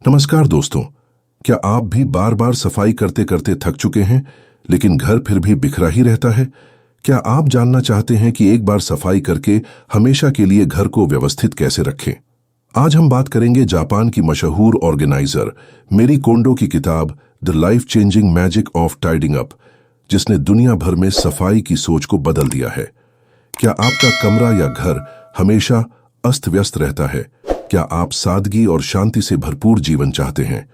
नमस्कार दोस्तों, क्या आप भी बार बार सफाई करते करते थक चुके हैं लेकिन घर फिर भी बिखरा ही रहता है? क्या आप जानना चाहते हैं कि एक बार सफाई करके हमेशा के लिए घर को व्यवस्थित कैसे रखें? आज हम बात करेंगे जापान की मशहूर ऑर्गेनाइजर मेरी कोंडो की किताब the life changing magic of tidying up, जिसने दुनिया भर में सफाई की सोच को बदल दिया है। क्या आपका कमरा या घर हमेशा अस्त व्यस्त रहता है? क्या आप सादगी और शांति से भरपूर जीवन चाहते हैं?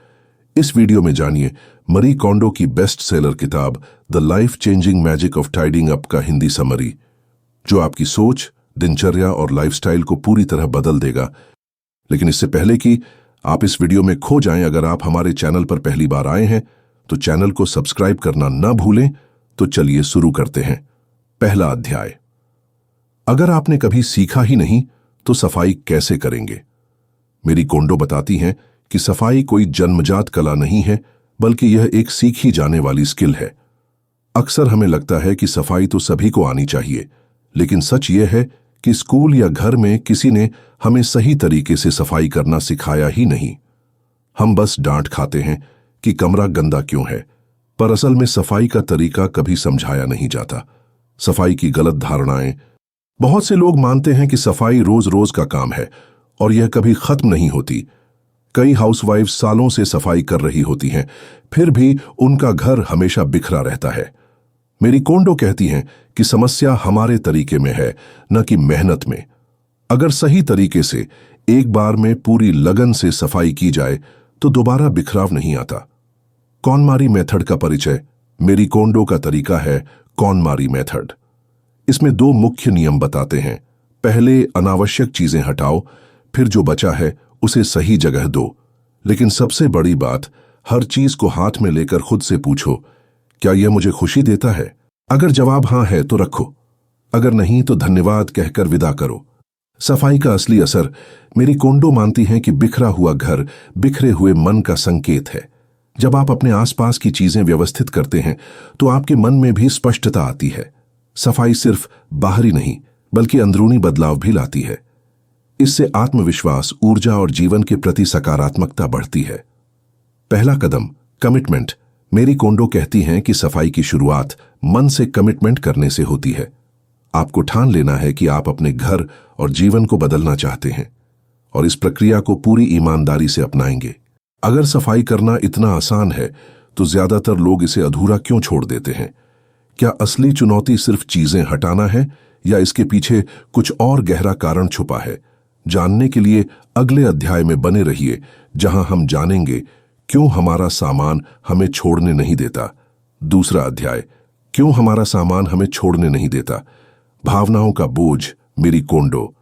इस वीडियो में जानिए मरी कोंडो की बेस्ट सेलर किताब the life changing magic of tidying up का हिंदी समरी, जो आपकी सोच, दिनचर्या और लाइफस्टाइल को पूरी तरह बदल देगा। लेकिन इससे पहले कि आप इस वीडियो में खो जाएं, अगर आप हमारे चैनल पर पहली बार आए हैं तो चैनल को सब्सक्राइब करना न भूलें। तो चलिए शुरू करते हैं। पहला अध्याय। अगर आपने कभी सीखा ही नहीं तो सफाई कैसे करेंगे? मेरी कोंडो बताती हैं कि सफाई कोई जन्मजात कला नहीं है, बल्कि यह एक सीखी जाने वाली स्किल है। अक्सर हमें लगता है कि सफाई तो सभी को आनी चाहिए, लेकिन सच यह है कि स्कूल या घर में किसी ने हमें सही तरीके से सफाई करना सिखाया ही नहीं। हम बस डांट खाते हैं कि कमरा गंदा क्यों है, पर असल में सफाई का तरीका कभी समझाया नहीं जाता। सफाई की गलत धारणाएं। बहुत से लोग मानते हैं कि सफाई रोज रोज का काम है और यह कभी खत्म नहीं होती। कई हाउसवाइफ सालों से सफाई कर रही होती हैं, फिर भी उनका घर हमेशा बिखरा रहता है। मेरी कोंडो कहती हैं कि समस्या हमारे तरीके में है, न कि मेहनत में। अगर सही तरीके से एक बार में पूरी लगन से सफाई की जाए तो दोबारा बिखराव नहीं आता। कॉनमारी मेथड का परिचय। मेरी कोंडो का तरीका है कॉनमारी मेथड। इसमें दो मुख्य नियम बताते हैं। पहले, अनावश्यक चीजें हटाओ, फिर जो बचा है उसे सही जगह दो। लेकिन सबसे बड़ी बात, हर चीज को हाथ में लेकर खुद से पूछो, क्या यह मुझे खुशी देता है? अगर जवाब हाँ है तो रखो, अगर नहीं तो धन्यवाद कहकर विदा करो। सफाई का असली असर। मेरी कोंडो मानती हैं कि बिखरा हुआ घर बिखरे हुए मन का संकेत है। जब आप अपने आसपास की चीजें व्यवस्थित करते हैं तो आपके मन में भी स्पष्टता आती है। सफाई सिर्फ बाहरी नहीं, बल्कि अंदरूनी बदलाव भी लाती है। इससे आत्मविश्वास, ऊर्जा और जीवन के प्रति सकारात्मकता बढ़ती है। पहला कदम, कमिटमेंट। मेरी कोंडो कहती हैं कि सफाई की शुरुआत मन से कमिटमेंट करने से होती है। आपको ठान लेना है कि आप अपने घर और जीवन को बदलना चाहते हैं और इस प्रक्रिया को पूरी ईमानदारी से अपनाएंगे। अगर सफाई करना इतना आसान है तो ज्यादातर लोग इसे अधूरा क्यों छोड़ देते हैं? क्या असली चुनौती सिर्फ चीजें हटाना है या इसके पीछे कुछ और गहरा कारण छुपा है? जानने के लिए अगले अध्याय में बने रहिए, जहां हम जानेंगे क्यों हमारा सामान हमें छोड़ने नहीं देता। दूसरा अध्याय, क्यों हमारा सामान हमें छोड़ने नहीं देता। भावनाओं का बोझ। मेरी कोंडो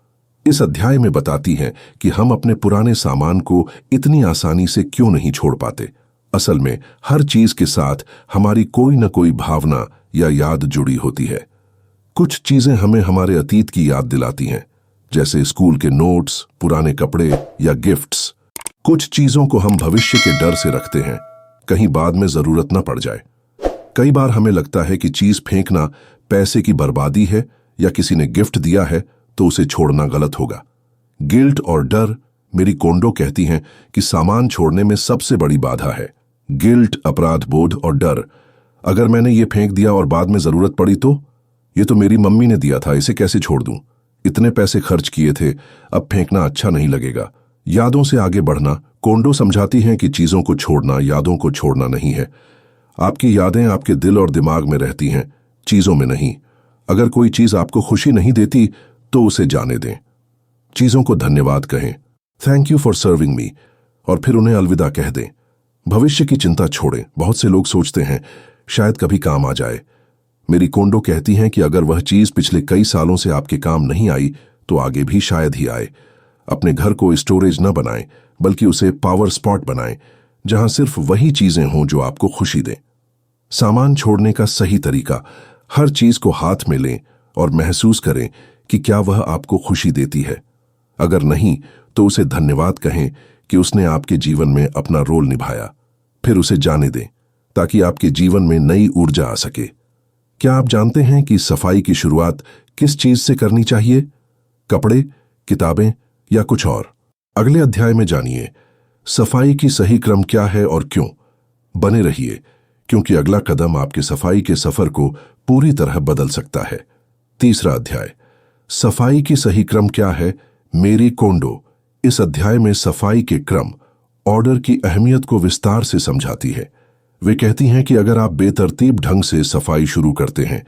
इस अध्याय में बताती हैं कि हम अपने पुराने सामान को इतनी आसानी से क्यों नहीं छोड़ पाते। असल में हर चीज के साथ हमारी कोई न कोई भावना या याद जुड़ी होती है। कुछ चीजें हमें हमारे अतीत की याद दिलाती हैं, जैसे स्कूल के नोट्स, पुराने कपड़े या गिफ्ट्स। कुछ चीजों को हम भविष्य के डर से रखते हैं, कहीं बाद में जरूरत न पड़ जाए। कई बार हमें लगता है कि चीज फेंकना पैसे की बर्बादी है या किसी ने गिफ्ट दिया है तो उसे छोड़ना गलत होगा। गिल्ट और डर। मेरी कोंडो कहती हैं कि सामान छोड़ने में सबसे बड़ी बाधा है गिल्ट, अपराध बोध और डर। अगर मैंने ये फेंक दिया और बाद में जरूरत पड़ी तो? ये तो मेरी मम्मी ने दिया था, इसे कैसे छोड़ दूं? इतने पैसे खर्च किए थे, अब फेंकना अच्छा नहीं लगेगा। यादों से आगे बढ़ना। कोंडो समझाती हैं कि चीजों को छोड़ना यादों को छोड़ना नहीं है। आपकी यादें आपके दिल और दिमाग में रहती हैं, चीजों में नहीं। अगर कोई चीज आपको खुशी नहीं देती तो उसे जाने दें। चीजों को धन्यवाद कहें, थैंक यू फॉर सर्विंग मी, और फिर उन्हें अलविदा कह दें। भविष्य की चिंता छोड़ें। बहुत से लोग सोचते हैं शायद कभी काम आ जाए। मेरी कोंडो कहती हैं कि अगर वह चीज पिछले कई सालों से आपके काम नहीं आई तो आगे भी शायद ही आए। अपने घर को स्टोरेज न बनाएं, बल्कि उसे पावर स्पॉट बनाएं, जहां सिर्फ वही चीजें हों जो आपको खुशी दें। सामान छोड़ने का सही तरीका, हर चीज को हाथ में लें और महसूस करें कि क्या वह आपको खुशी देती है। अगर नहीं तो उसे धन्यवाद कहें कि उसने आपके जीवन में अपना रोल निभाया। फिर उसे जाने दें ताकि आपके जीवन में नई ऊर्जा आ सके। क्या आप जानते हैं कि सफाई की शुरुआत किस चीज से करनी चाहिए? कपड़े, किताबें या कुछ और? अगले अध्याय में जानिए सफाई की सही क्रम क्या है और क्यों? बने रहिए, क्योंकि अगला कदम आपके सफाई के सफर को पूरी तरह बदल सकता है। तीसरा अध्याय, सफाई की सही क्रम क्या है, मेरी कोंडो इस अध्याय में सफाई के क्रम, ऑर्डर की अहमियत को विस्तार से समझाती है। वे कहती हैं कि अगर आप बेतरतीब ढंग से सफाई शुरू करते हैं,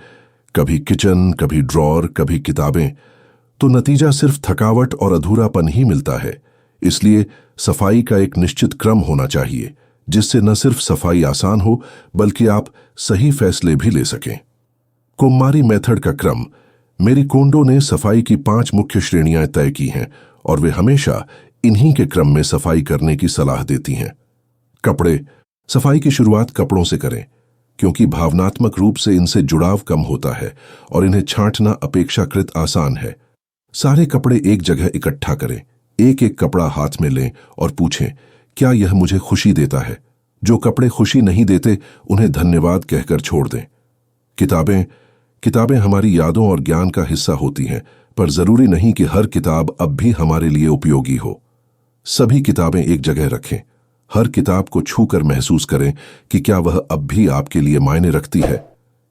कभी किचन, कभी ड्रॉर, कभी किताबें, तो नतीजा सिर्फ थकावट और अधूरापन ही मिलता है। इसलिए सफाई का एक निश्चित क्रम होना चाहिए, जिससे न सिर्फ सफाई आसान हो बल्कि आप सही फैसले भी ले सकें। कोम्मारी मेथड का क्रम, मेरी कोंडो ने सफाई की 5 मुख्य श्रेणियां तय की हैं और वे हमेशा इन्हीं के क्रम में सफाई करने की सलाह देती हैं। कपड़े, सफाई की शुरुआत कपड़ों से करें, क्योंकि भावनात्मक रूप से इनसे जुड़ाव कम होता है और इन्हें छांटना अपेक्षाकृत आसान है। सारे कपड़े एक जगह इकट्ठा करें, एक एक कपड़ा हाथ में लें और पूछें, क्या यह मुझे खुशी देता है? जो कपड़े खुशी नहीं देते, उन्हें धन्यवाद कहकर छोड़ दें। किताबें हमारी यादों और ज्ञान का हिस्सा होती हैं, पर जरूरी नहीं कि हर किताब अब भी हमारे लिए उपयोगी हो। सभी किताबें एक जगह रखें, हर किताब को छूकर महसूस करें कि क्या वह अब भी आपके लिए मायने रखती है।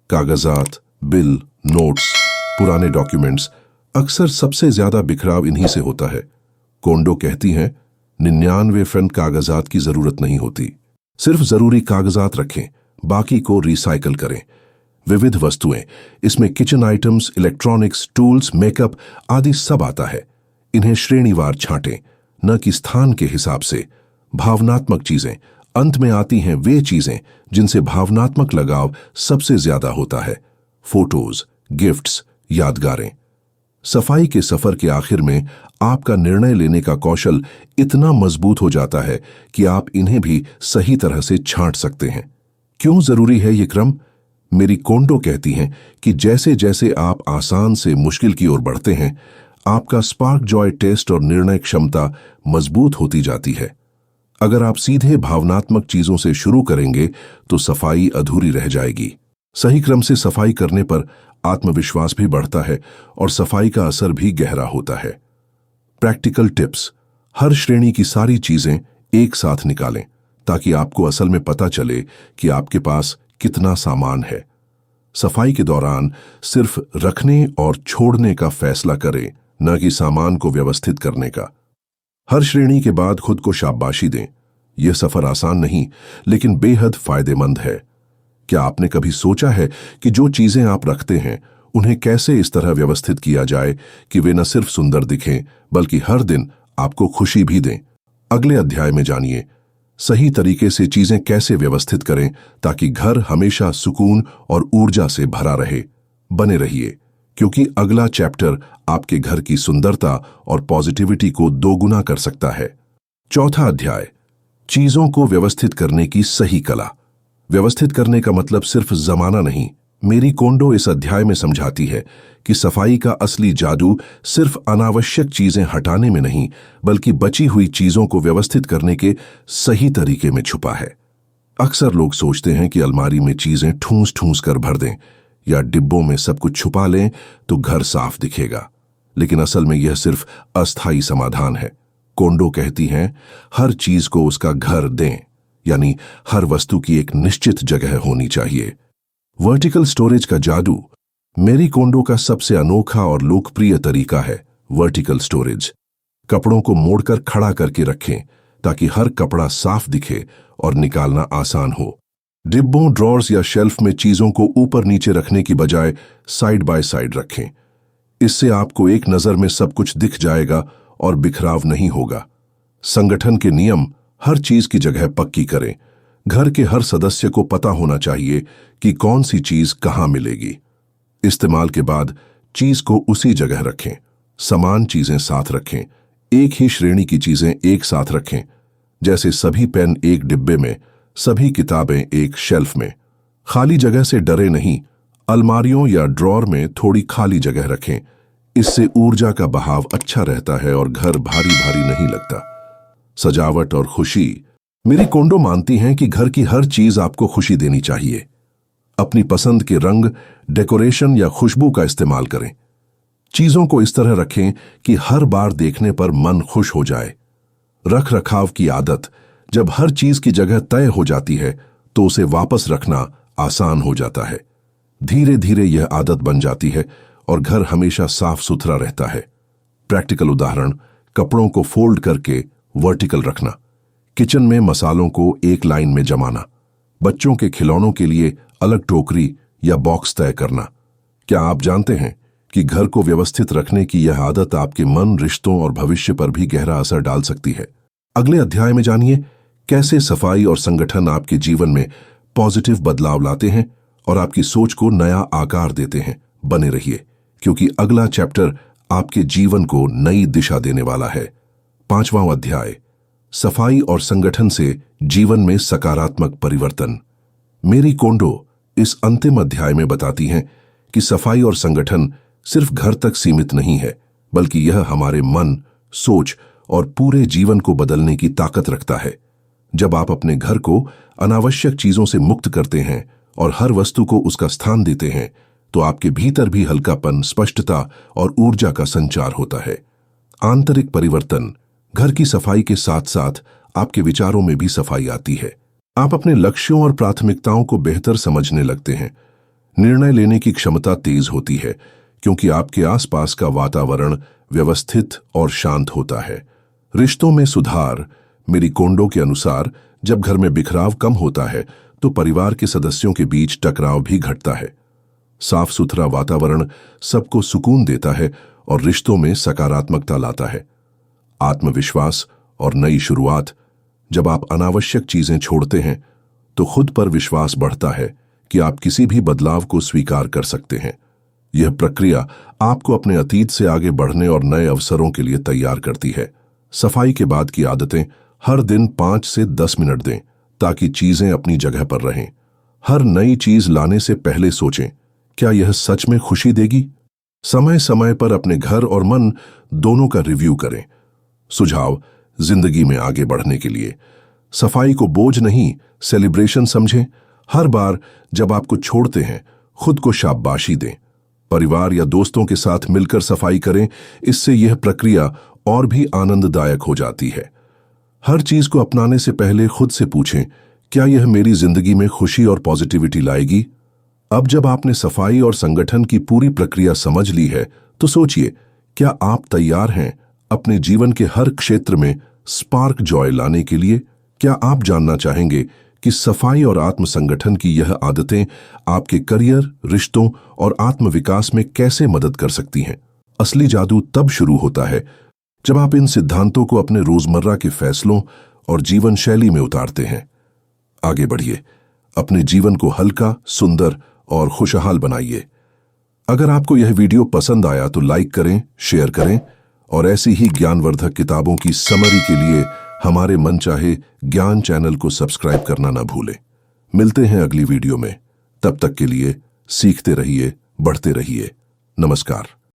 कागजात, बिल, नोट्स, पुराने डॉक्यूमेंट्स, अक्सर सबसे ज्यादा बिखराव इन्हीं से होता है। कोंडो कहती हैं, 99% कागजात की जरूरत नहीं होती। सिर्फ जरूरी कागजात रखें, बाकी को रिसाइकल करें। विविध वस्तुएं, इसमें kitchen items, electronics, tools, makeup आदि सब आता है। इन्हें श्रेणीवार छांटें, न कि स्थान के हिसाब से। भावनात्मक चीजें, अंत में आती हैं वे चीजें जिनसे भावनात्मक लगाव सबसे ज्यादा होता है। फोटोज, गिफ्ट्स, यादगारें। सफाई के सफर के आखिर में आपका निर्णय लेने का कौशल इतना मजबूत हो जाता है कि आप इन्हें भी सही तरह से छांट सकते हैं। क्यों जरूरी है ये क्रम? मेरी कोंडो कहती हैं कि जैसे जैसे आप आसान से मुश्किल की ओर बढ़ते हैं, आपका स्पार्क जॉय टेस्ट और निर्णय क्षमता मजबूत होती जाती है। अगर आप सीधे भावनात्मक चीजों से शुरू करेंगे तो सफाई अधूरी रह जाएगी। सही क्रम से सफाई करने पर आत्मविश्वास भी बढ़ता है और सफाई का असर भी गहरा होता है। प्रैक्टिकल टिप्स, हर श्रेणी की सारी चीजें एक साथ निकालें ताकि आपको असल में पता चले कि आपके पास कितना सामान है। सफाई के दौरान सिर्फ रखने और छोड़ने का फैसला करें, न कि सामान को व्यवस्थित करने का। हर श्रेणी के बाद खुद को शाबाशी दें। यह सफर आसान नहीं, लेकिन बेहद फायदेमंद है। क्या आपने कभी सोचा है कि जो चीजें आप रखते हैं, उन्हें कैसे इस तरह व्यवस्थित किया जाए कि वे न सिर्फ सुंदर दिखें, बल्कि हर दिन आपको खुशी भी दें? अगले अध्याय में जानिए, सही तरीके से चीजें कैसे व्यवस्थित करें ताकि घर हमेशा सुकून और ऊर्जा से भरा रहे। बने रहिए, क्योंकि अगला चैप्टर आपके घर की सुंदरता और पॉजिटिविटी को दोगुना कर सकता है। चौथा अध्याय, चीजों को व्यवस्थित करने की सही कला। व्यवस्थित करने का मतलब सिर्फ जमाना नहीं। मेरी कोंडो इस अध्याय में समझाती है कि सफाई का असली जादू सिर्फ अनावश्यक चीजें हटाने में नहीं, बल्कि बची हुई चीजों को व्यवस्थित करने के सही तरीके में छुपा है। अक्सर लोग सोचते हैं कि अलमारी में चीजें ठूंस ठूंस कर भर दें या डिब्बों में सब कुछ छुपा लें तो घर साफ दिखेगा, लेकिन असल में यह सिर्फ अस्थायी समाधान है। कोंडो कहती हैं, हर चीज को उसका घर दें, यानी हर वस्तु की एक निश्चित जगह होनी चाहिए। वर्टिकल स्टोरेज का जादू, मेरी कोंडो का सबसे अनोखा और लोकप्रिय तरीका है वर्टिकल स्टोरेज। कपड़ों को मोड़कर खड़ा करके रखें ताकि हर कपड़ा साफ दिखे और निकालना आसान हो। डिब्बों, ड्रॉर्स या शेल्फ में चीजों को ऊपर नीचे रखने की बजाय साइड बाय साइड रखें। इससे आपको एक नजर में सब कुछ दिख जाएगा और बिखराव नहीं होगा। संगठन के नियम, हर चीज की जगह पक्की करें। घर के हर सदस्य को पता होना चाहिए कि कौन सी चीज कहाँ मिलेगी। इस्तेमाल के बाद चीज को उसी जगह रखें। समान चीजें साथ रखें। एक ही श्रेणी की चीजें एक साथ रखें, जैसे सभी पेन एक डिब्बे में, सभी किताबें एक शेल्फ में। खाली जगह से डरे नहीं, अलमारियों या ड्रॉर में थोड़ी खाली जगह रखें। इससे ऊर्जा का बहाव अच्छा रहता है और घर भारी भारी नहीं लगता। सजावट और खुशी, मेरी कोंडो मानती हैं कि घर की हर चीज आपको खुशी देनी चाहिए। अपनी पसंद के रंग, डेकोरेशन या खुशबू का इस्तेमाल करें। चीजों को इस तरह रखें कि हर बार देखने पर मन खुश हो जाए। रख रखाव की आदत, जब हर चीज की जगह तय हो जाती है तो उसे वापस रखना आसान हो जाता है। धीरे धीरे यह आदत बन जाती है और घर हमेशा साफ सुथरा रहता है। प्रैक्टिकल उदाहरण, कपड़ों को फोल्ड करके वर्टिकल रखना, किचन में मसालों को एक लाइन में जमाना, बच्चों के खिलौनों के लिए अलग टोकरी या बॉक्स तय करना। क्या आप जानते हैं कि घर को व्यवस्थित रखने की यह आदत आपके मन, रिश्तों और भविष्य पर भी गहरा असर डाल सकती है? अगले अध्याय में जानिए कैसे सफाई और संगठन आपके जीवन में पॉजिटिव बदलाव लाते हैं और आपकी सोच को नया आकार देते हैं। बने रहिए, क्योंकि अगला चैप्टर आपके जीवन को नई दिशा देने वाला है। 5वां अध्याय, सफाई और संगठन से जीवन में सकारात्मक परिवर्तन। मेरी कोंडो इस अंतिम अध्याय में बताती हैं कि सफाई और संगठन सिर्फ घर तक सीमित नहीं है, बल्कि यह हमारे मन, सोच और पूरे जीवन को बदलने की ताकत रखता है। जब आप अपने घर को अनावश्यक चीजों से मुक्त करते हैं और हर वस्तु को उसका स्थान देते हैं, तो आपके भीतर भी हल्कापन, स्पष्टता और ऊर्जा का संचार होता है। आंतरिक परिवर्तन, घर की सफाई के साथ साथ आपके विचारों में भी सफाई आती है। आप अपने लक्ष्यों और प्राथमिकताओं को बेहतर समझने लगते हैं। निर्णय लेने की क्षमता तेज होती है, क्योंकि आपके आसपास का वातावरण व्यवस्थित और शांत होता है। रिश्तों में सुधार, मेरी कोंडो के अनुसार जब घर में बिखराव कम होता है तो परिवार के सदस्यों के बीच टकराव भी घटता है। साफ सुथरा वातावरण सबको सुकून देता है और रिश्तों में सकारात्मकता लाता है। आत्मविश्वास और नई शुरुआत, जब आप अनावश्यक चीजें छोड़ते हैं तो खुद पर विश्वास बढ़ता है कि आप किसी भी बदलाव को स्वीकार कर सकते हैं। यह प्रक्रिया आपको अपने अतीत से आगे बढ़ने और नए अवसरों के लिए तैयार करती है। सफाई के बाद की आदतें, हर दिन 5 से 10 मिनट दें ताकि चीजें अपनी जगह पर रहें। हर नई चीज लाने से पहले सोचें, क्या यह सच में खुशी देगी? समय समय पर अपने घर और मन दोनों का रिव्यू करें। सुझाव, जिंदगी में आगे बढ़ने के लिए सफाई को बोझ नहीं, सेलिब्रेशन समझें। हर बार जब आप कुछ छोड़ते हैं, खुद को शाबाशी दें। परिवार या दोस्तों के साथ मिलकर सफाई करें, इससे यह प्रक्रिया और भी आनंददायक हो जाती है। हर चीज को अपनाने से पहले खुद से पूछें, क्या यह मेरी जिंदगी में खुशी और पॉजिटिविटी लाएगी? अब जब आपने सफाई और संगठन की पूरी प्रक्रिया समझ ली है, तो सोचिए, क्या आप तैयार हैं अपने जीवन के हर क्षेत्र में स्पार्क जॉय लाने के लिए? क्या आप जानना चाहेंगे कि सफाई और आत्म संगठन की यह आदतें आपके करियर, रिश्तों और आत्मविकास में कैसे मदद कर सकती हैं? असली जादू तब शुरू होता है जब आप इन सिद्धांतों को अपने रोजमर्रा के फैसलों और जीवन शैली में उतारते हैं। आगे बढ़िए, अपने जीवन को हल्का, सुंदर और खुशहाल बनाइए। अगर आपको यह वीडियो पसंद आया तो लाइक करें, शेयर करें और ऐसी ही ज्ञानवर्धक किताबों की समरी के लिए हमारे मनचाहे ज्ञान चैनल को सब्सक्राइब करना ना भूलें। मिलते हैं अगली वीडियो में। तब तक के लिए सीखते रहिए, बढ़ते रहिए। नमस्कार।